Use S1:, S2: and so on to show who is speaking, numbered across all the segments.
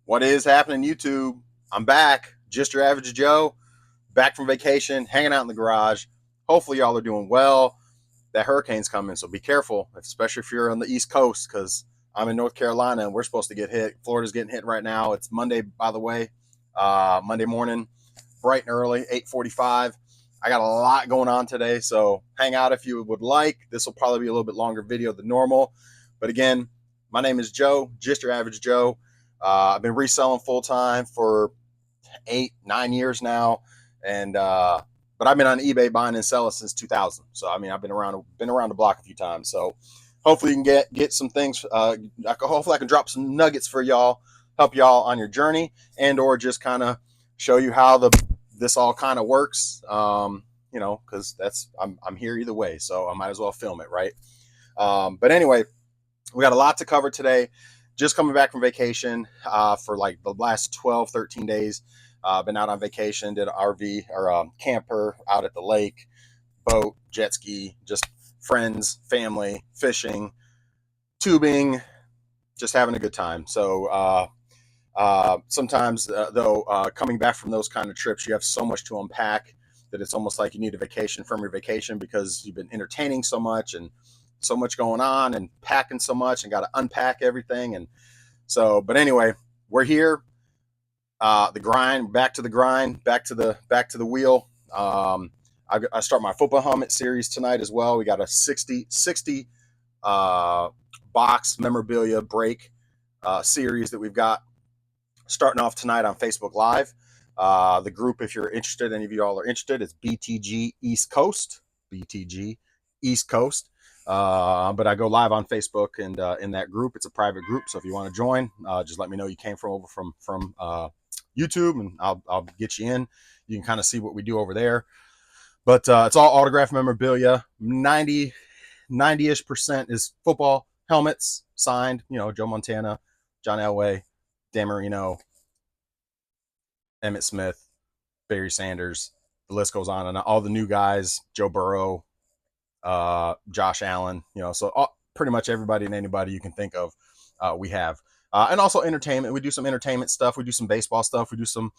S1: What is happening, YouTube? I'm back. Just your average Joe, back from vacation, hanging out in the garage. Hopefully, y'all are doing well. That hurricane's coming, so be careful, especially if you're on the East Coast, because I'm in North Carolina and we're supposed to get hit. Florida's getting hit right now. It's Monday, by the way, Monday morning, bright and early, 8:45. I got a lot going on today, so hang out if you would like. This will probably be a little bit longer video than normal. But again, my name is Joe, just your average Joe. I've been reselling full time for 8, 9 years now, and but I've been on eBay buying and selling since 2000. So I mean, I've been around the block a few times. So hopefully you can get some things. Hopefully I can drop some nuggets for y'all, help y'all on your journey, and or just kind of show you how this all kind of works. Because I'm here either way, so I might as well film it, right? But anyway, we got a lot to cover today. Just coming back from vacation for like the last 12, 13 days. Been out on vacation, did an RV or camper out at the lake, boat, jet ski, just friends, family, fishing, tubing, just having a good time. So sometimes, though, coming back from those kind of trips, you have so much to unpack that it's almost like you need a vacation from your vacation because you've been entertaining so much and so much going on and packing so much and got to unpack everything. And so, but anyway, we're here. The grind, back to the grind, back to the wheel. I start my football helmet series tonight as well. We got a 60 box memorabilia break series that we've got starting off tonight on Facebook Live. The group, if you're interested, any of you all are interested, it's BTG East Coast. BTG East Coast. But I go live on Facebook, and in that group, it's a private group. So if you want to join, just let me know you came over from YouTube, and I'll get you in. You can kind of see what we do over there. But it's all autographed memorabilia. 90-ish% is football helmets signed. Joe Montana, John Elway, Dan Marino, Emmitt Smith, Barry Sanders. The list goes on, and all the new guys, Joe Burrow, Josh Allen, so pretty much everybody and anybody you can think of, we have. And also entertainment. We do some entertainment stuff. We do some baseball stuff. We do some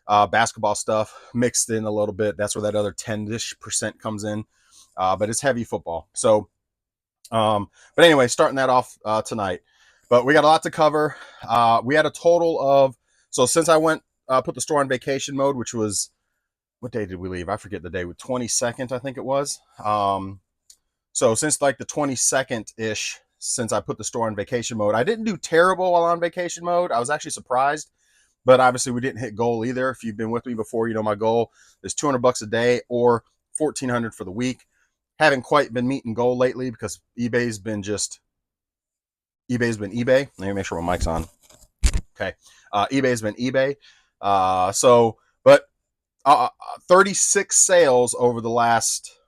S1: basketball stuff mixed in a little bit. That's where that other 10-ish% comes in. But it's heavy football. So, but anyway, starting that off tonight. But we got a lot to cover. We had a total of, so since I went, put the store on vacation mode, which was, what day did we leave? I forget the day. 22nd, I think it was. So since like the 22nd-ish, since I put the store on vacation mode, I didn't do terrible while on vacation mode. I was actually surprised, but obviously we didn't hit goal either. If you've been with me before, my goal is $200 a day or $1,400 for the week. Haven't quite been meeting goal lately because eBay's been eBay. Let me make sure my mic's on. Okay. eBay's been eBay. But 36 sales over the last,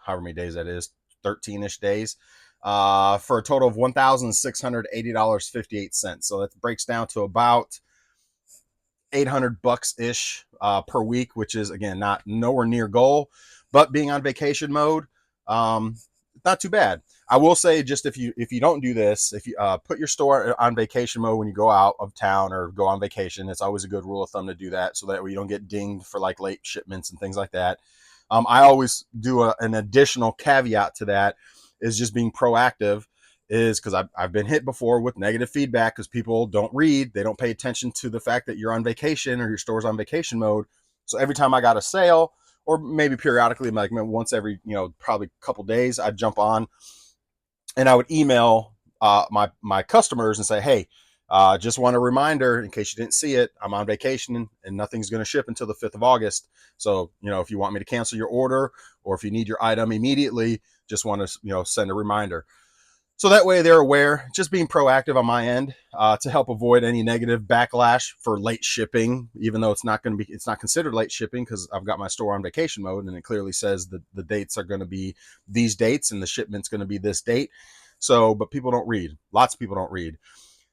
S1: however many days that is, 13-ish days, for a total of $1,680.58. So that breaks down to about $800-ish per week, which is, again, not nowhere near goal, but being on vacation mode, not too bad. I will say, just if you don't do this, if you put your store on vacation mode when you go out of town or go on vacation, it's always a good rule of thumb to do that, so that way you don't get dinged for like late shipments and things like that. I always do an additional caveat to that, is just being proactive, is because I've been hit before with negative feedback because people don't read. They don't pay attention to the fact that you're on vacation or your store's on vacation mode. So every time I got a sale, or maybe periodically, like once every, probably a couple days, I'd jump on and I would email my customers and say, hey, just want a reminder in case you didn't see it. I'm on vacation and nothing's going to ship until the 5th of August. So, if you want me to cancel your order or if you need your item immediately, just want to, send a reminder. So that way they're aware, just being proactive on my end to help avoid any negative backlash for late shipping, even though it's not considered late shipping because I've got my store on vacation mode and it clearly says that the dates are going to be these dates and the shipment's going to be this date. So, but people don't read. Lots of people don't read.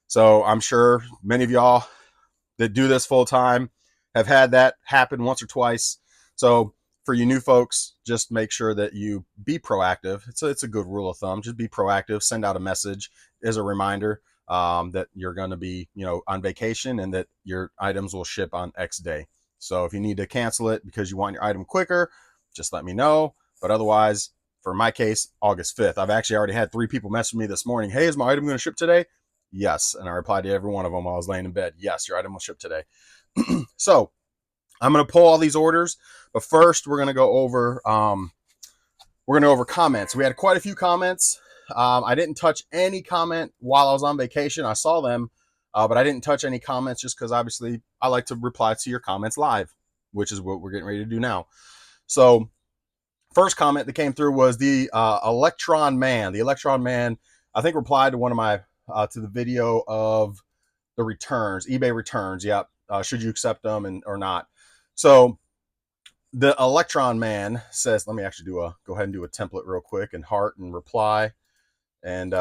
S1: So I'm sure many of y'all that do this full time have had that happen once or twice. So for you new folks, just make sure that you be proactive. It's a good rule of thumb. Just be proactive. Send out a message as a reminder. that you're going to be, on vacation, and that your items will ship on X day. So if you need to cancel it because you want your item quicker, just let me know. But otherwise, for my case, August 5th. I've actually already had 3 people message me this morning. Hey, is my item going to ship today? Yes. And I replied to every one of them while I was laying in bed. Yes, your item will ship today. So I'm going to pull all these orders, but first we're going to go over comments. We had quite a few comments. I didn't touch any comment while I was on vacation. I saw them, but I didn't touch any comments just because obviously I like to reply to your comments live, which is what we're getting ready to do now. So first comment that came through was the Electron Man. The Electron Man, I think, replied to one of my to the video of the returns, eBay returns. Yep. Should you accept them or not? So the Electron Man says, let me actually go ahead and do a template real quick and heart and reply, and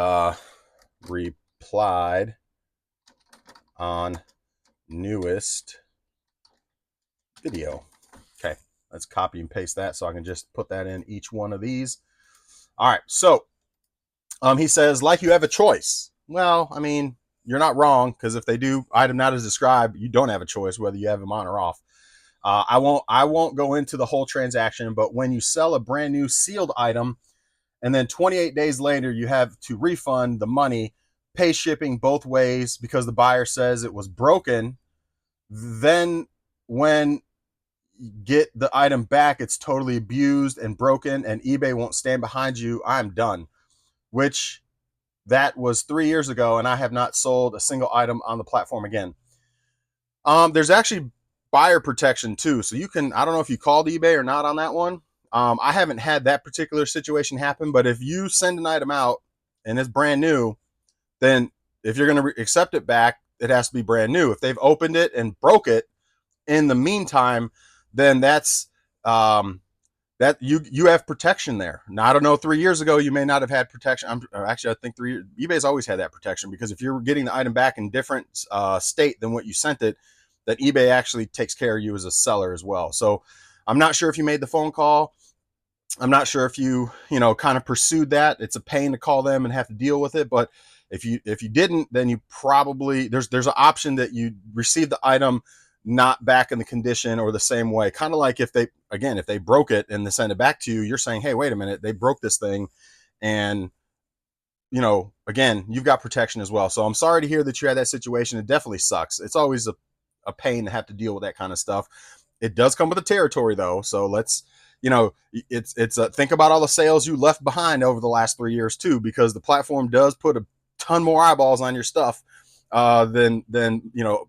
S1: replied on newest video. Okay, let's copy and paste that so I can just put that in each one of these. All right, so he says, like you have a choice. Well, I mean, you're not wrong, because if they do item not as described, you don't have a choice whether you have them on or off. I won't go into the whole transaction, but when you sell a brand new sealed item and then 28 days later you have to refund the money, pay shipping both ways because the buyer says it was broken, then when you get the item back, it's totally abused and broken and eBay won't stand behind you, I'm done. Which that was 3 years ago, and I have not sold a single item on the platform again. There's actually buyer protection too. So you can, I don't know if you called eBay or not on that one. I haven't had that particular situation happen, but if you send an item out and it's brand new, then if you're going to accept it back, it has to be brand new. If they've opened it and broke it in the meantime, then that's, that you have protection there. Now, I don't know, 3 years ago, you may not have had protection. Actually, I think eBay's always had that protection, because if you're getting the item back in different state than what you sent it, that eBay actually takes care of you as a seller as well. So I'm not sure if you made the phone call. I'm not sure if you kind of pursued that. It's a pain to call them and have to deal with it. But if you didn't, then you probably, there's an option that you receive the item not back in the condition or the same way. Kind of like if they broke it and they send it back to you, you're saying, hey, wait a minute, they broke this thing. And again, you've got protection as well. So I'm sorry to hear that you had that situation. It definitely sucks. It's always a pain to have to deal with that kind of stuff. It does come with the territory though. So let's, it's think about all the sales you left behind over the last 3 years too, because the platform does put a ton more eyeballs on your stuff than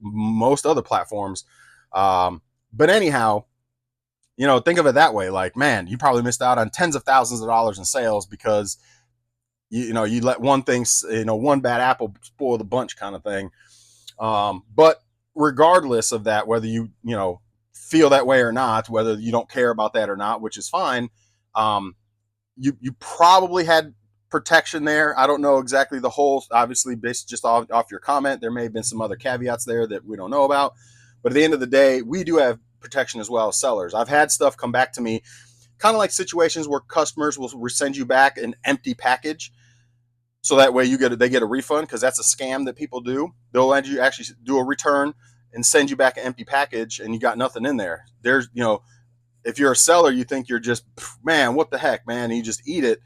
S1: most other platforms. But anyhow, think of it that way. Like, man, you probably missed out on tens of thousands of dollars in sales because you let one thing, one bad apple spoil the bunch, kind of thing. But regardless of that, whether you feel that way or not, whether you don't care about that or not, which is fine, you probably had protection there. I don't know exactly the whole, obviously based just off your comment, there may have been some other caveats there that we don't know about, but at the end of the day, we do have protection as well as sellers. I've had stuff come back to me, kind of like situations where customers will send you back an empty package, so that way they get a refund, because that's a scam that people do. They'll let you actually do a return and send you back an empty package and you got nothing in there. There's, if you're a seller, you think you're just, man, what the heck, man, and you just eat it.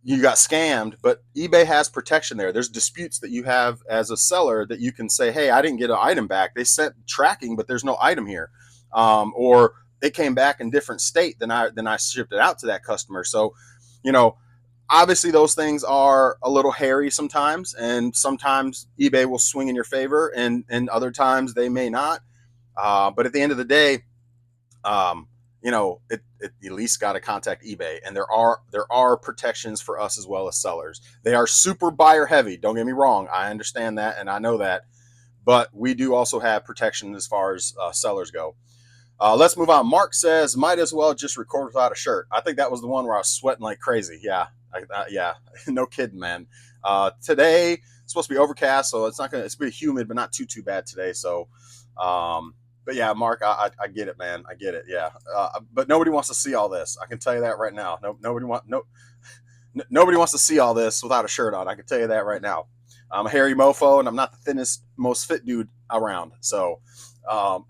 S1: You got scammed. But eBay has protection there. There's disputes that you have as a seller that you can say, hey, I didn't get an item back. They sent tracking, but there's no item here. Or it came back in different state than I shipped it out to that customer. So, obviously those things are a little hairy sometimes, and sometimes eBay will swing in your favor, and other times they may not. But at the end of the day, it at least got to contact eBay, and there are protections for us as well as sellers. They are super buyer heavy. Don't get me wrong. I understand that, and I know that, but we do also have protection as far as sellers go. Let's move on. Mark says, might as well just record without a shirt. I think that was the one where I was sweating like crazy. Yeah. Yeah. No kidding, man. Today it's supposed to be overcast, so it's be humid, but not too bad today. So, but yeah, Mark, I get it, man. I get it. Yeah. But nobody wants to see all this. I can tell you that right now. Nobody wants to see all this without a shirt on. I can tell you that right now. I'm a hairy mofo, and I'm not the thinnest, most fit dude around. So, um,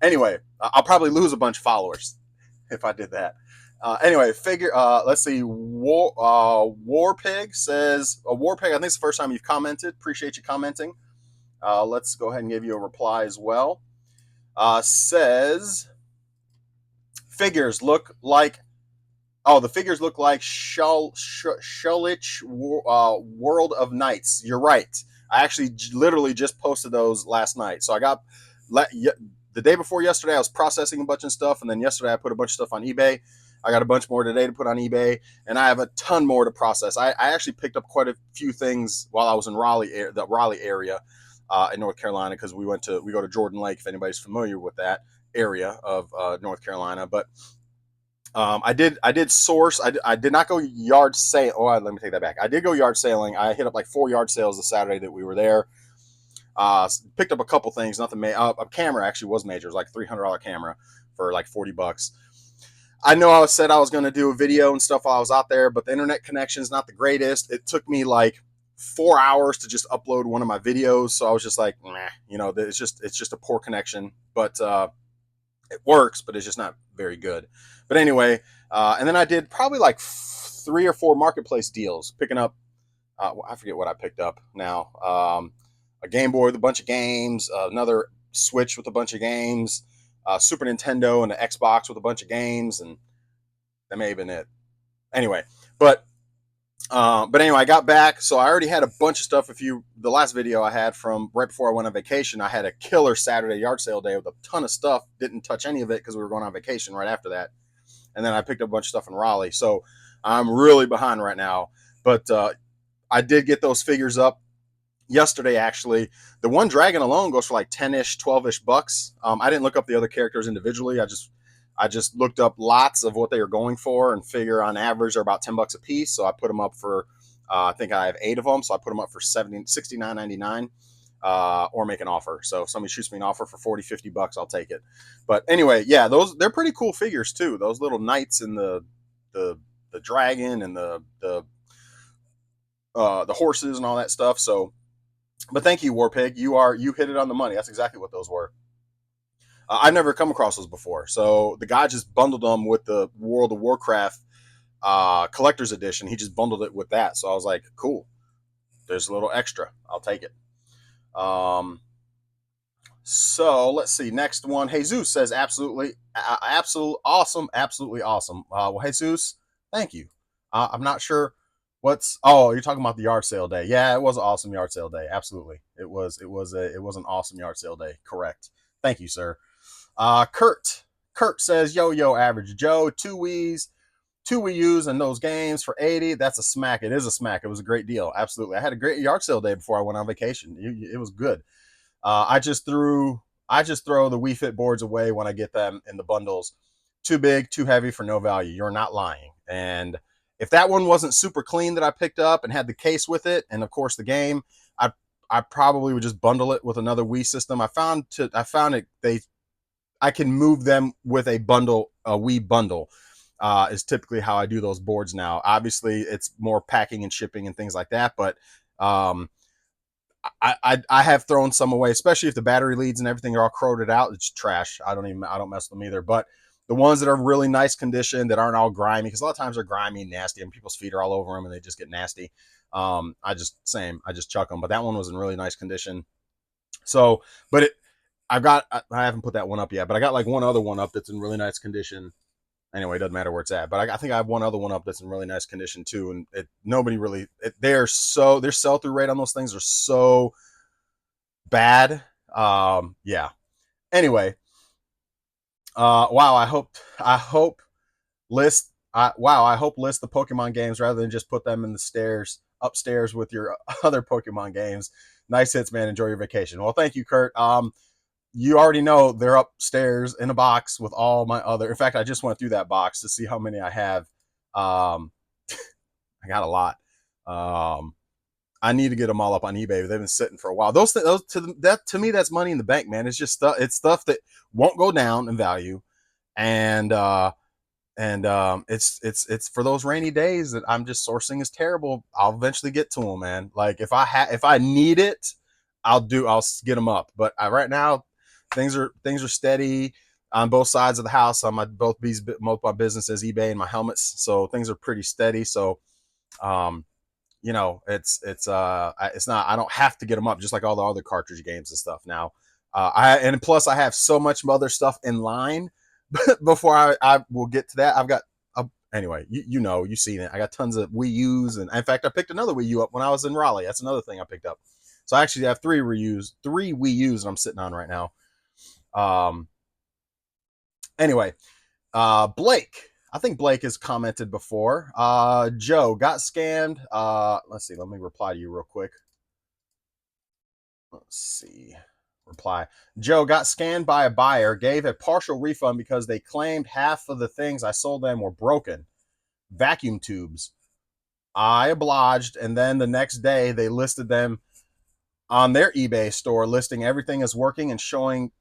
S1: anyway, I'll probably lose a bunch of followers if I did that. Anyway, let's see. War Pig says, War Pig, I think it's the first time you've commented. Appreciate you commenting. Let's go ahead and give you a reply as well. Says, figures look like, the figures look like Shulich World of Knights. You're right. I actually literally just posted those last night. So I got, the day before yesterday, I was processing a bunch of stuff. And then yesterday, I put a bunch of stuff on eBay. I got a bunch more today to put on eBay. And I have a ton more to process. I actually picked up quite a few things while I was in the Raleigh area in North Carolina, because we go to Jordan Lake, if anybody's familiar with that area of North Carolina. But I did source. I did not go yard sale. Oh, let me take that back. I did go yard sailing. I hit up like 4 yard sales the Saturday that we were there. Picked up a couple things. Nothing. A camera actually was major. It was like $300 camera for like $40. I know I said I was going to do a video and stuff while I was out there, but the internet connection is not the greatest. It took me like 4 hours to just upload one of my videos, so I was just like, nah, it's just a poor connection. But it works, but it's just not very good. But anyway, and then I did probably like 3 or 4 marketplace deals, picking up, I forget what I picked up now. A Game Boy with a bunch of games, another Switch with a bunch of games, Super Nintendo and an Xbox with a bunch of games, and that may have been it. Anyway, but anyway, I got back, so I already had a bunch of stuff. The last video I had from right before I went on vacation, I had a killer Saturday yard sale day with a ton of stuff. Didn't touch any of it because we were going on vacation right after that. And then I picked up a bunch of stuff in Raleigh. So I'm really behind right now. But I did get those figures up yesterday, actually. The one dragon alone goes for like 10-ish, 12-ish bucks. I didn't look up the other characters individually. I just looked up lots of what they were going for, and figure on average they're about $10 a piece. So I put them up for, I think I have 8 of them. So I put them up for $69.99, or make an offer. So if somebody shoots me an offer for $40-50, I'll take it. But anyway, yeah, they're pretty cool figures too. Those little knights and the dragon and the horses and all that stuff. So, but thank you, Warpig. You hit it on the money. That's exactly what those were. I've never come across those before. So the guy just bundled them with the World of Warcraft collector's edition. He just bundled it with that. So I was like, cool. There's a little extra. I'll take it. So let's see. Next one. Jesus says absolutely awesome. Absolutely awesome. Well, Jesus, thank you. I'm not sure you're talking about the yard sale day. Yeah, it was an awesome yard sale day. Absolutely. It was an awesome yard sale day. Correct. Thank you, sir. Kurt says, yo, Average Joe, 2 Wii U's and those games for 80. That's a smack. It is a smack. It was a great deal. Absolutely. I had a great yard sale day before I went on vacation. It was good. I just throw the Wii Fit boards away when I get them in the bundles. Too big, too heavy for no value. You're not lying. And if that one wasn't super clean that I picked up and had the case with it, and of course the game, I probably would just bundle it with another Wii system. I found I can move them with a Wii bundle. Is typically how I do those boards now. Obviously, it's more packing and shipping and things like that, but I have thrown some away, especially if the battery leads and everything are all corroded out. It's trash. I don't mess with them either. But the ones that are really nice condition, that aren't all grimy, because a lot of times they're grimy and nasty, and people's feet are all over them and they just get nasty. I just chuck them. But that one was in really nice condition. So, but I haven't put that one up yet, but I got like one other one up that's in really nice condition. Anyway, it doesn't matter where it's at, but I think I have one other one up that's in really nice condition too. And their sell-through rate on those things are so bad. Yeah. Anyway, wow. I hope list the Pokemon games rather than just put them in the stairs upstairs with your other Pokemon games. Nice hits, man. Enjoy your vacation. Well, thank you, Kurt. You already know they're upstairs in a box with all my other. In fact, I just went through that box to see how many I have. I got a lot. I need to get them all up on eBay. They've been sitting for a while. To me, that's money in the bank, man. It's just stuff. It's stuff that won't go down in value, and And it's for those rainy days that I'm just sourcing is terrible. I'll eventually get to them, man. Like if I need it, I'll get them up. But right now, things are steady on both sides of the house. On both my businesses, eBay and my helmets. So things are pretty steady. So um, it's not, I don't have to get them up just like all the other cartridge games and stuff now. And plus I have so much other stuff in line before I will get to that. I've got anyway, you've seen it. I got tons of Wii U's, and in fact I picked another Wii U up when I was in Raleigh. That's another thing I picked up. So I actually have three Wii U's that I'm sitting on right now. Anyway, Blake. I think Blake has commented before. Joe got scammed. Let's see. Let me reply to you real quick. Let's see. Reply. Joe got scammed by a buyer, gave a partial refund because they claimed half of the things I sold them were broken. Vacuum tubes. I obliged, and then the next day they listed them on their eBay store, listing everything as working and showing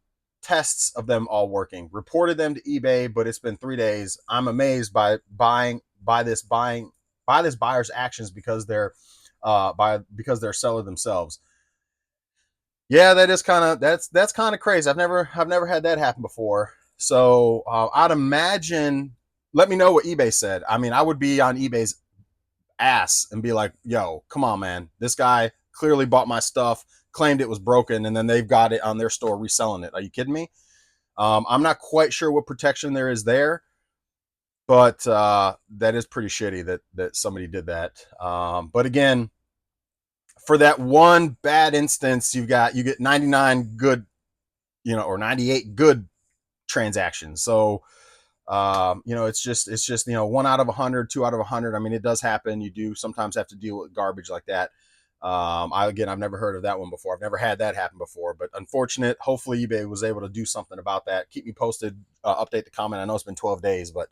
S1: tests of them all working. Reported them to eBay, but it's been 3 days. I'm amazed by this buyer's actions because because they're seller themselves. Yeah, that's kind of crazy. I've never had that happen before. So I'd imagine. Let me know what eBay said. I mean, I would be on eBay's ass and be like, "Yo, come on, man! This guy clearly bought my stuff, claimed it was broken, and then they've got it on their store reselling it. Are you kidding me?" I'm not quite sure what protection there is there, but that is pretty shitty that somebody did that. But again, for that one bad instance, you get 99 good, or 98 good transactions. So it's just 1 out of 100, 2 out of 100. I mean, it does happen. You do sometimes have to deal with garbage like that. I've never heard of that one before. I've never had that happen before, but unfortunate. Hopefully eBay was able to do something about that. Keep me posted. Update the comment. I know it's been 12 days, but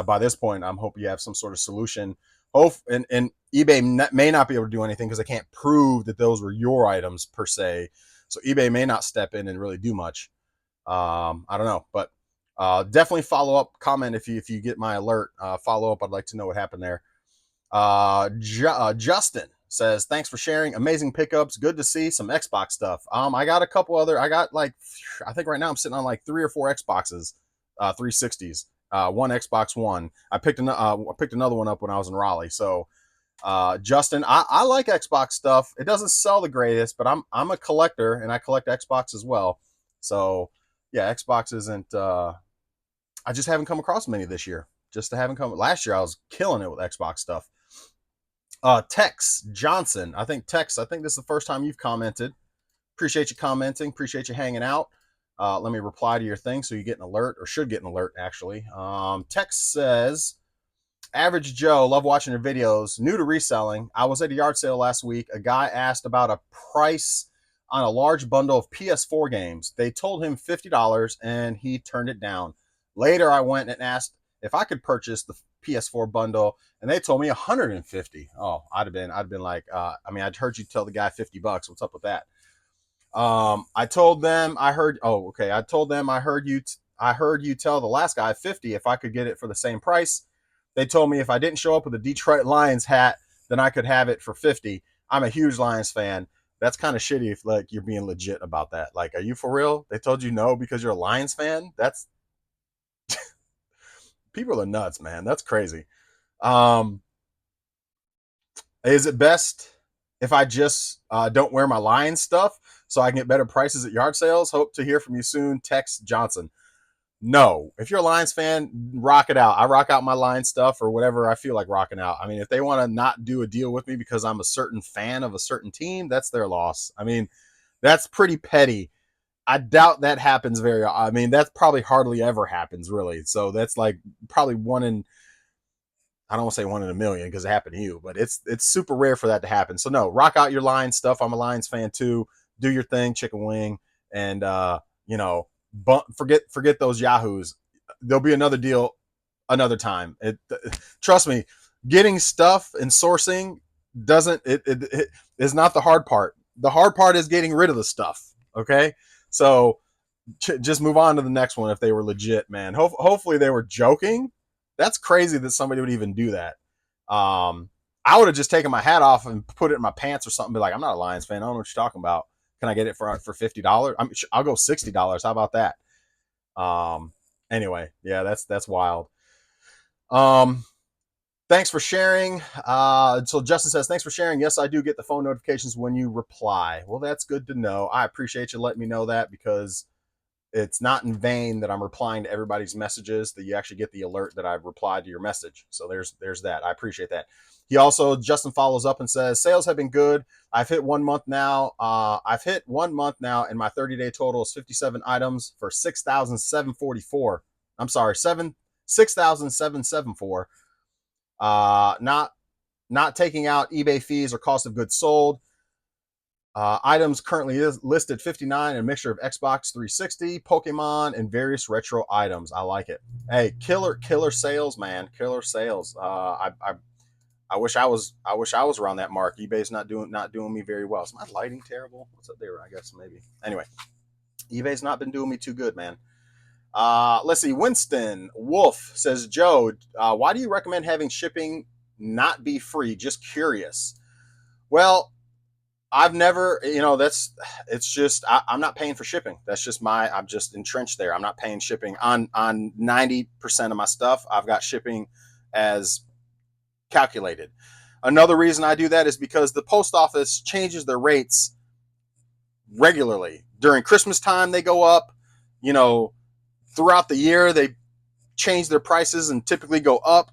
S1: by this point, I'm hoping you have some sort of solution. And eBay may not be able to do anything because they can't prove that those were your items per se. So eBay may not step in and really do much. I don't know, but definitely follow up, comment if you get my alert. Follow up. I'd like to know what happened there. Justin says, thanks for sharing. Amazing pickups. Good to see some Xbox stuff. I got a couple other. I got I think right now I'm sitting on 3 or 4 Xboxes, 360s. One Xbox One. I picked another one up when I was in Raleigh. So, Justin, I like Xbox stuff. It doesn't sell the greatest, but I'm a collector and I collect Xbox as well. So, yeah, Xbox isn't. I just haven't come across many this year. Last year I was killing it with Xbox stuff. Tex Johnson. I think this is the first time you've commented. Appreciate you commenting. Appreciate you hanging out. Let me reply to your thing so you get an alert, or should get an alert, actually. Tex says, Average Joe, love watching your videos. New to reselling. I was at a yard sale last week. A guy asked about a price on a large bundle of PS4 games. They told him $50 and he turned it down. Later, I went and asked if I could purchase the PS4 bundle, and they told me 150. Oh, I'd been like, I'd heard you tell the guy $50. What's up with that? I told them I heard. Oh, okay. I told them I heard you tell the last guy 50 if I could get it for the same price. They told me if I didn't show up with a Detroit Lions hat, then I could have it for 50. I'm a huge Lions fan. That's kind of shitty if you're being legit about that. Are you for real? They told you no because you're a Lions fan? That's people are nuts, man. That's crazy. Is it best if I just don't wear my Lions stuff so I can get better prices at yard sales? Hope to hear from you soon. Tex Johnson. No, if you're a Lions fan, rock it out. I rock out my Lions stuff or whatever I feel like rocking out. I mean, if they want to not do a deal with me because I'm a certain fan of a certain team, that's their loss. I mean, that's pretty petty. I doubt that happens that's probably hardly ever happens, really. So that's probably I don't want to say 1 in a million because it happened to you, but it's super rare for that to happen. So no, rock out your Lions stuff. I'm a Lions fan too. Do your thing, chicken wing, and forget those yahoos. There'll be another deal another time. Trust me, getting stuff and sourcing it is not the hard part. The hard part is getting rid of the stuff. Okay, so just move on to the next one if they were legit, man. Hopefully they were joking, That's crazy that somebody would even do that. I would have just taken my hat off and put it in my pants or something. Be like, I'm not a Lions fan. I don't know what you're talking about. Can I get it for $50? I'll go $60. How about that? Um, anyway, yeah, that's wild. Um, thanks for sharing. So Justin says, thanks for sharing. Yes, I do get the phone notifications when you reply. Well, that's good to know. I appreciate you letting me know that, because it's not in vain that I'm replying to everybody's messages, that you actually get the alert that I've replied to your message. So there's that. I appreciate that. He also, Justin follows up and says, sales have been good. I've hit 1 month now. And my 30-day total is 57 items for 6,744. I'm sorry, 6,774. Not taking out eBay fees or cost of goods sold. Items currently is listed 59, a mixture of Xbox 360, Pokemon, and various retro items. I like it. Hey, killer sales, man, killer sales. I wish I was around that mark. eBay's not doing me very well. Is my lighting terrible? What's up there? I guess maybe. Anyway, eBay's not been doing me too good, man. Let's see. Winston Wolf says, Joe, why do you recommend having shipping not be free? Just curious. Well, I've never, it's just, I'm not paying for shipping. That's just I'm just entrenched there. I'm not paying shipping on 90% of my stuff. I've got shipping as calculated. Another reason I do that is because the post office changes their rates regularly. During Christmas time, they go up, throughout the year, they change their prices and typically go up.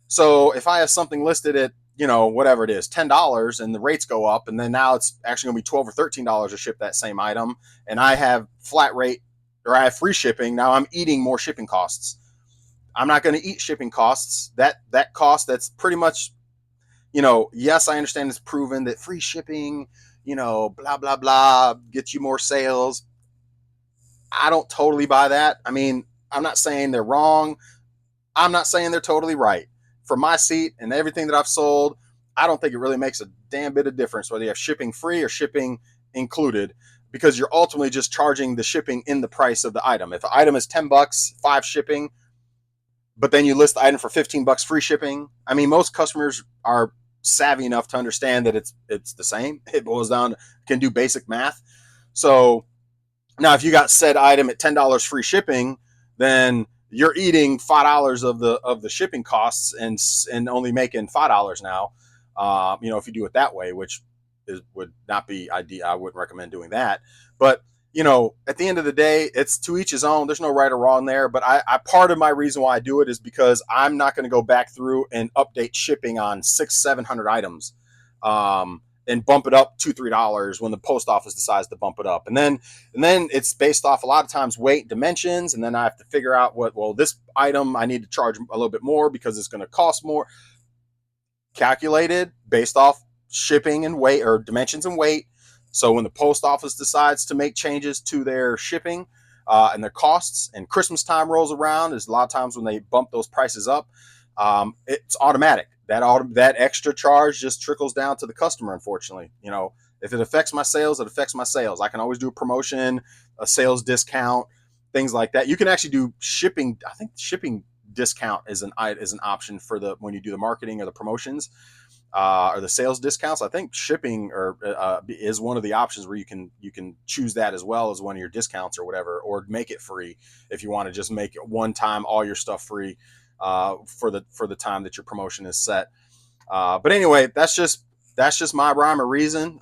S1: So if I have something listed at, whatever it is, $10, and the rates go up, and then now it's actually going to be $12 or $13 to ship that same item, and I have flat rate, or I have free shipping, now I'm eating more shipping costs. I'm not going to eat shipping costs. That cost, that's pretty much, yes, I understand it's proven that free shipping, blah, blah, blah, gets you more sales. I don't totally buy that. I mean, I'm not saying they're wrong. I'm not saying they're totally right. For my seat and everything that I've sold, I don't think it really makes a damn bit of difference whether you have shipping free or shipping included, because you're ultimately just charging the shipping in the price of the item. If the item is $10, 5 shipping, but then you list the item for $15 free shipping, I mean, most customers are savvy enough to understand that it's the same. It boils down, can do basic math. So now, if you got said item at $10 free shipping, then you're eating $5 of the shipping costs and only making $5 now. If you do it that way, which would not be ideal. I wouldn't recommend doing that. But at the end of the day, it's to each his own. There's no right or wrong there. But I part of my reason why I do it is because I'm not going to go back through and update shipping on 600-700 items. And bump it up $2-3 when the post office decides to bump it up, and then it's based off a lot of times weight, dimensions, and then I have to figure out this item I need to charge a little bit more because it's going to cost more. Calculated based off shipping and weight, or dimensions and weight. So when the post office decides to make changes to their shipping and their costs, and Christmas time rolls around, is a lot of times when they bump those prices up. It's automatic. That extra charge just trickles down to the customer, unfortunately. If it affects my sales, it affects my sales. I can always do a promotion, a sales discount, things like that. You can actually do shipping. I think shipping discount is an option for when you do the marketing or the promotions or the sales discounts. I think shipping is one of the options where you can choose that as well as one of your discounts or whatever, or make it free if you want to just make it one time all your stuff free for the time that your promotion is set. But anyway, that's just my rhyme or reason.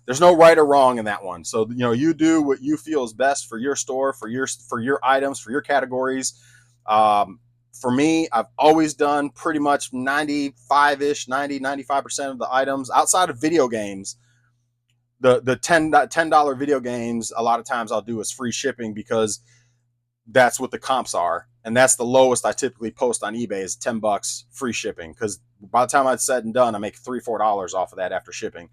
S1: There's no right or wrong in that one. So you do what you feel is best for your store, for your items, for your categories. For me, I've always done pretty much 95% of the items outside of video games. The $10 video games, a lot of times I'll do as free shipping, because that's what the comps are, and that's the lowest I typically post on eBay is $10 free shipping, because by the time I'd said and done, I make $3-4 off of that after shipping,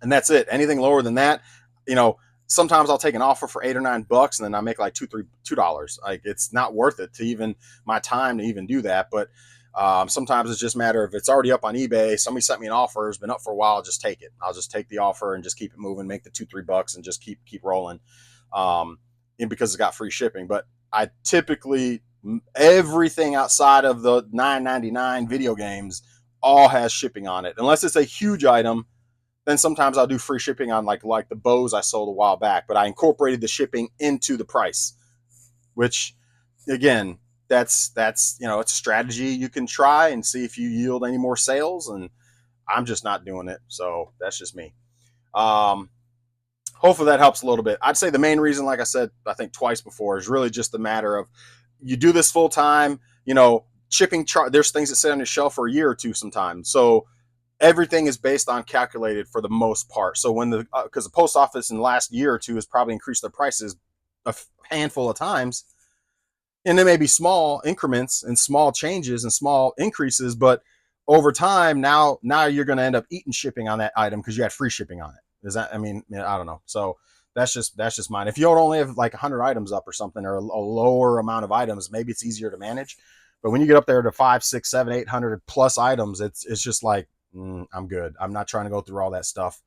S1: and that's it. Anything lower than that, sometimes I'll take an offer for $8 or $9, and then I make like $2. Like, it's not worth it to even my time to even do that. But sometimes it's just a matter of, if it's already up on eBay, somebody sent me an offer, it's been up for a while, I'll just take it. I'll just take the offer and just keep it moving, make the $2-3 and just keep rolling. Because it's got free shipping. But I typically, everything outside of the $9.99 video games all has shipping on it, unless it's a huge item. Then sometimes I'll do free shipping on like the bows I sold a while back, but I incorporated the shipping into the price, which again, that's it's a strategy you can try and see if you yield any more sales. And I'm just not doing it, so that's just me. Um, Hopefully that helps a little bit. I'd say the main reason, like I said, I think twice before, is really just the matter of you do this full time. Shipping chart. There's things that sit on your shelf for a year or two sometimes, so everything is based on calculated for the most part. So when because the post office in the last year or two has probably increased their prices a handful of times, and there may be small increments and small changes and small increases, but over time, now you're going to end up eating shipping on that item because you had free shipping on it. Is that? I mean, I don't know. So that's just mine. If you don't only have like 100 items up or something, or a lower amount of items, maybe it's easier to manage. But when you get up there to 5, 6, 7, 800 plus items, it's just like, I'm good. I'm not trying to go through all that stuff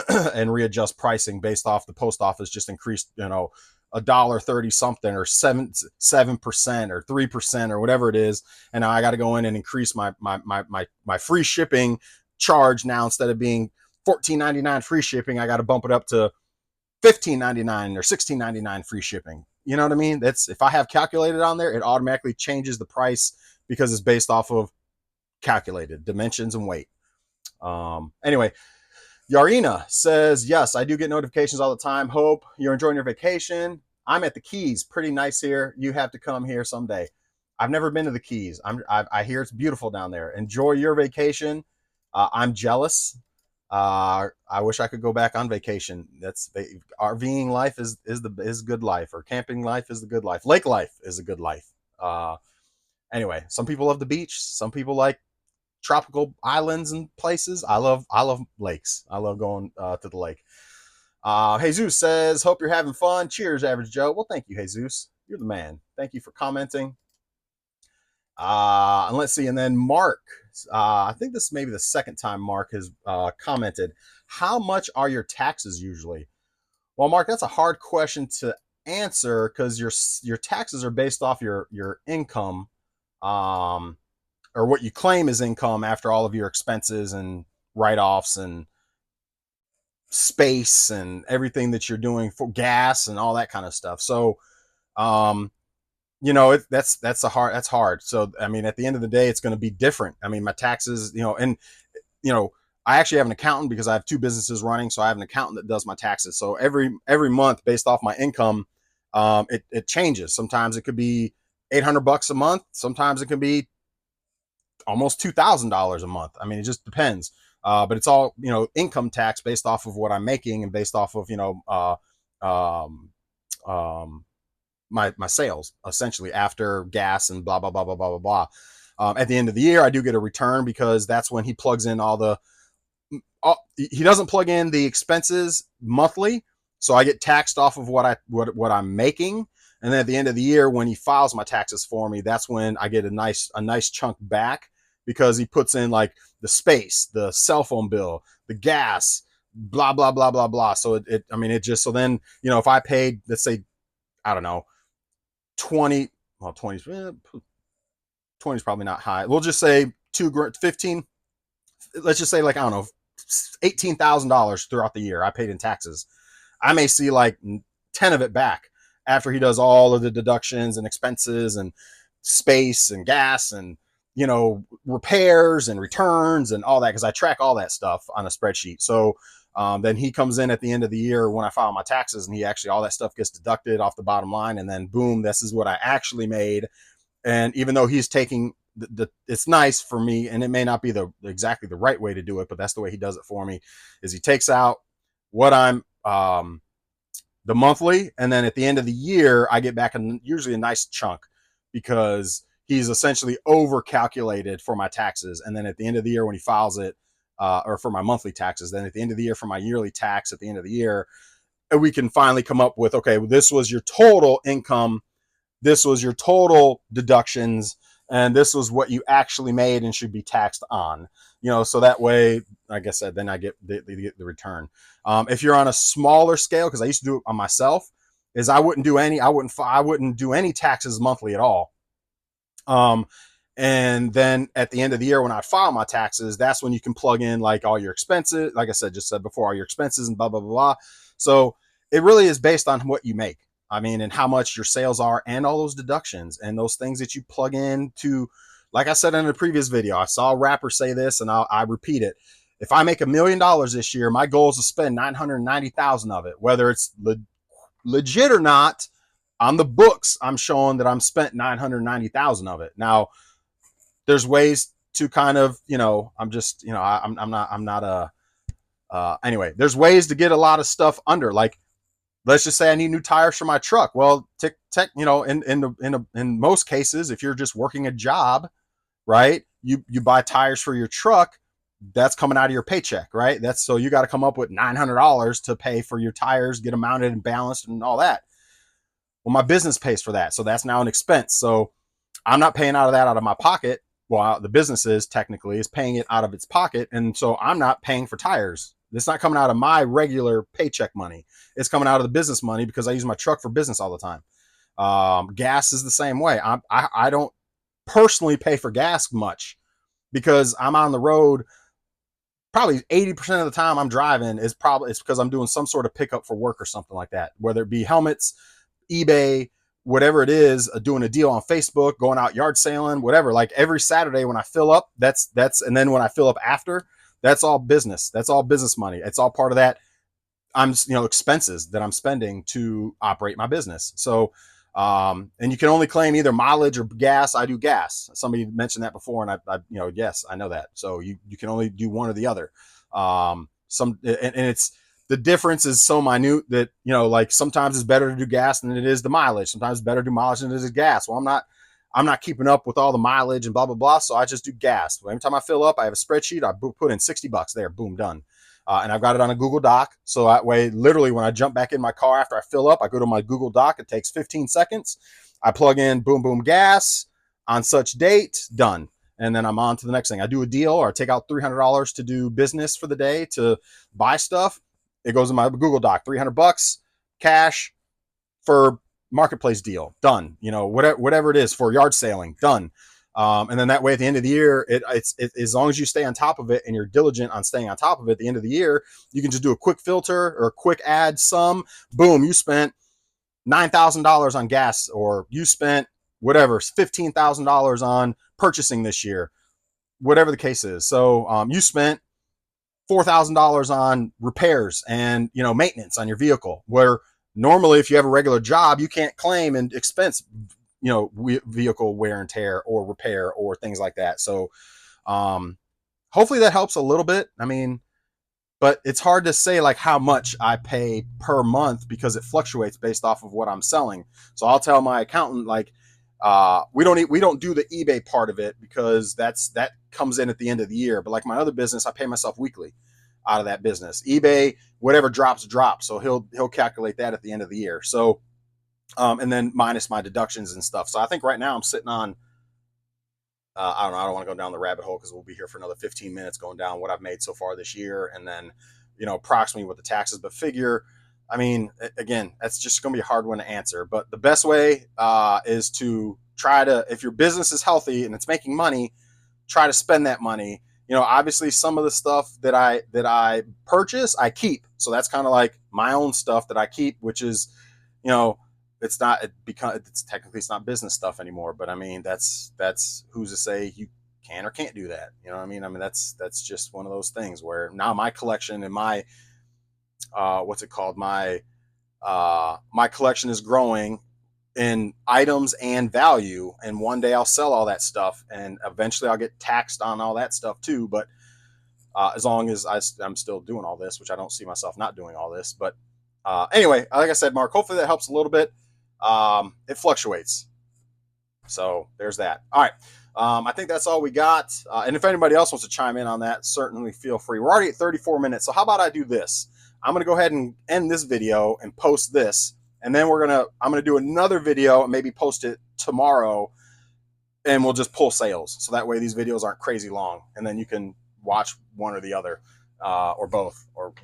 S1: and readjust pricing based off the post office just increased, $1.30 something, or 7% or 3% or whatever it is, and now I got to go in and increase my free shipping charge. Now instead of being $14.99 free shipping, I got to bump it up to $15.99 or $16.99 free shipping. You know what I mean? That's, if I have calculated on there, it automatically changes the price because it's based off of calculated dimensions and weight. Anyway, Yarina says, yes, I do get notifications all the time. Hope you're enjoying your vacation. I'm at the Keys. Pretty nice here. You have to come here someday. I've never been to the Keys. I hear it's beautiful down there. Enjoy your vacation. I'm jealous. I wish I could go back on vacation. That's RVing life is good life, or camping life is the good life. Lake life is a good life. Anyway, some people love the beach. Some people like tropical islands and places. I love lakes. I love going to the lake. Jesus says, hope you're having fun. Cheers, Average Joe. Well, thank you, Jesus. You're the man. Thank you for commenting. And let's see. And then Mark, I think this may be the second time Mark has commented. How much are your taxes usually? Well, Mark, that's a hard question to answer because your taxes are based off your income, or what you claim is income after all of your expenses and write-offs and space and everything that you're doing for gas and all that kind of stuff. So, that's hard. So, I mean, at the end of the day, it's going to be different. I mean, my taxes, and I actually have an accountant because I have two businesses running. So I have an accountant that does my taxes. So every month, based off my income, it changes. Sometimes it could be $800 a month. Sometimes it can be almost $2,000 a month. I mean, it just depends. But it's all, income tax based off of what I'm making and based off of, my sales, essentially, after gas and blah, blah, blah, blah, blah, blah, blah. At the end of the year, I do get a return because that's when he plugs in he doesn't plug in the expenses monthly. So I get taxed off of what I'm making. And then at the end of the year, when he files my taxes for me, that's when I get a nice chunk back, because he puts in like the space, the cell phone bill, the gas, blah, blah, blah, blah, blah. So so then, if I paid, let's say, I don't know, 20, well, 20 is probably not high. We'll just say 15, let's just say, like, I don't know, $18,000 throughout the year I paid in taxes. I may see like 10 of it back after he does all of the deductions and expenses and space and gas and, repairs and returns and all that, because I track all that stuff on a spreadsheet. So then he comes in at the end of the year when I file my taxes, and all that stuff gets deducted off the bottom line, and then boom, this is what I actually made. And even though he's taking it's nice for me, and it may not be exactly the right way to do it, but that's the way he does it for me, is he takes out what I'm the monthly, and then at the end of the year I get back usually a nice chunk, because he's essentially over calculated for my taxes. And then at the end of the year, when he files it, or for my monthly taxes, then at the end of the year for my yearly tax at the end of the year, we can finally come up with, okay, this was your total income, this was your total deductions, and this was what you actually made and should be taxed on. So that way, like I said, then I get the return. If you're on a smaller scale, because I used to do it on myself, is I wouldn't do any taxes monthly at all. And then at the end of the year, when I file my taxes, that's when you can plug in like all your expenses. Like I just said before, all your expenses and blah, blah, blah, blah. So it really is based on what you make. I mean, and how much your sales are and all those deductions and those things that you plug in to, like I said in the previous video, I saw a rapper say this and I repeat it. If I make $1 million this year, my goal is to spend 990,000 of it, whether it's legit or not. On the books, I'm showing that I'm spent 990,000 of it. Now, there's ways to kind of, I'm just, I'm not anyway, there's ways to get a lot of stuff under, like, let's just say I need new tires for my truck. Well, in most cases, if you're just working a job, right, you buy tires for your truck, that's coming out of your paycheck, right? That's, so you got to come up with $900 to pay for your tires, get them mounted and balanced and all that. Well, my business pays for that, so that's now an expense. So I'm not paying out of my pocket. Well, the business is paying it out of its pocket, and so I'm not paying for tires. It's not coming out of my regular paycheck money. It's coming out of the business money because I use my truck for business all the time. Gas is the same way. I don't personally pay for gas much because I'm on the road. Probably 80% of the time I'm driving it's because I'm doing some sort of pickup for work or something like that, whether it be helmets, eBay, whatever it is, doing a deal on Facebook, going out yard sailing, whatever. Like every Saturday when I fill up, that's, and then when I fill up after, that's all business. That's all business money. It's all part of that. Expenses that I'm spending to operate my business. So, and you can only claim either mileage or gas. I do gas. Somebody mentioned that before, and yes, I know that. So you can only do one or the other. And it's, the difference is so minute that, like sometimes it's better to do gas than it is the mileage. Sometimes it's better to do mileage than it is gas. Well, I'm not keeping up with all the mileage and blah, blah, blah. So I just do gas. Every time I fill up, I have a spreadsheet. I put in $60 there, boom, done. And I've got it on a Google Doc. So that way, literally, when I jump back in my car after I fill up, I go to my Google Doc. It takes 15 seconds. I plug in boom, boom, gas on such date, done. And then I'm on to the next thing. I do a deal or I take out $300 to do business for the day to buy stuff. It goes in my Google Doc, $300 cash for marketplace deal, done. Whatever it is for yard sailing, done. And then that way at the end of the year, it's as long as you stay on top of it and you're diligent on staying on top of it, at the end of the year, you can just do a quick filter or a quick add sum. Boom, you spent $9,000 on gas, or you spent whatever, $15,000 on purchasing this year, whatever the case is. So you spent $4,000 on repairs and maintenance on your vehicle, where normally if you have a regular job, you can't claim and expense vehicle wear and tear or repair or things like that. So hopefully that helps a little bit. I mean, but it's hard to say like how much I pay per month because it fluctuates based off of what I'm selling. So I'll tell my accountant, like, we don't do the eBay part of it because that comes in at the end of the year. But like my other business, I pay myself weekly out of that business. eBay, whatever drops. So he'll calculate that at the end of the year. So and then minus my deductions and stuff. So I think right now I'm sitting on, I don't know, I don't want to go down the rabbit hole because we'll be here for another 15 minutes going down what I've made so far this year. And then, approximately what the taxes, but figure, I mean, again, that's just going to be a hard one to answer. But the best way is to try to, if your business is healthy and it's making money, try to spend that money. Obviously some of the stuff that I purchase, I keep. So that's kind of like my own stuff that I keep, which is, it's technically it's not business stuff anymore, but I mean, that's who's to say you can or can't do that. You know what I mean? I mean, that's just one of those things where now my collection and my, what's it called? My collection is growing in items and value. And one day I'll sell all that stuff and eventually I'll get taxed on all that stuff too. But as long as I'm still doing all this, which I don't see myself not doing all this, but anyway, like I said, Mark, hopefully that helps a little bit. It fluctuates. So there's that. All right. I think that's all we got. And if anybody else wants to chime in on that, certainly feel free. We're already at 34 minutes. So how about I do this? I'm going to go ahead and end this video and post this. And then I'm going to do another video and maybe post it tomorrow and we'll just pull sales. So that way these videos aren't crazy long and then you can watch one or the other, or both, or,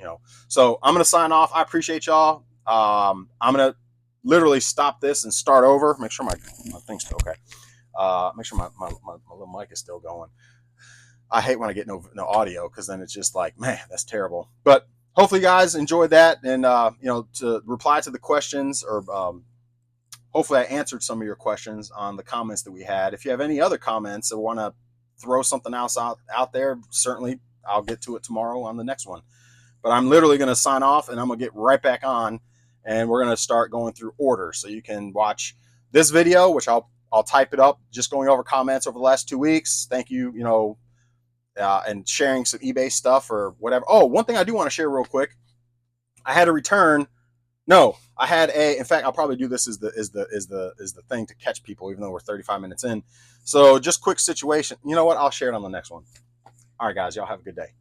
S1: so I'm going to sign off. I appreciate y'all. I'm going to literally stop this and start over. Make sure my thing's still okay. Make sure my little mic is still going. I hate when I get no audio, because then it's just like, man, that's terrible. But hopefully you guys enjoyed that. And, to reply to the questions, or hopefully I answered some of your questions on the comments that we had. If you have any other comments or want to throw something else out there, certainly I'll get to it tomorrow on the next one. But I'm literally going to sign off, and I'm going to get right back on, and we're going to start going through orders. So you can watch this video, which I'll type it up, just going over comments over the last 2 weeks. Thank you, and sharing some eBay stuff or whatever. Oh, one thing I do want to share real quick. I had a return. No, I had in fact, I'll probably do this as the thing to catch people, even though we're 35 minutes in. So just quick situation. You know what? I'll share it on the next one. All right, guys, y'all have a good day.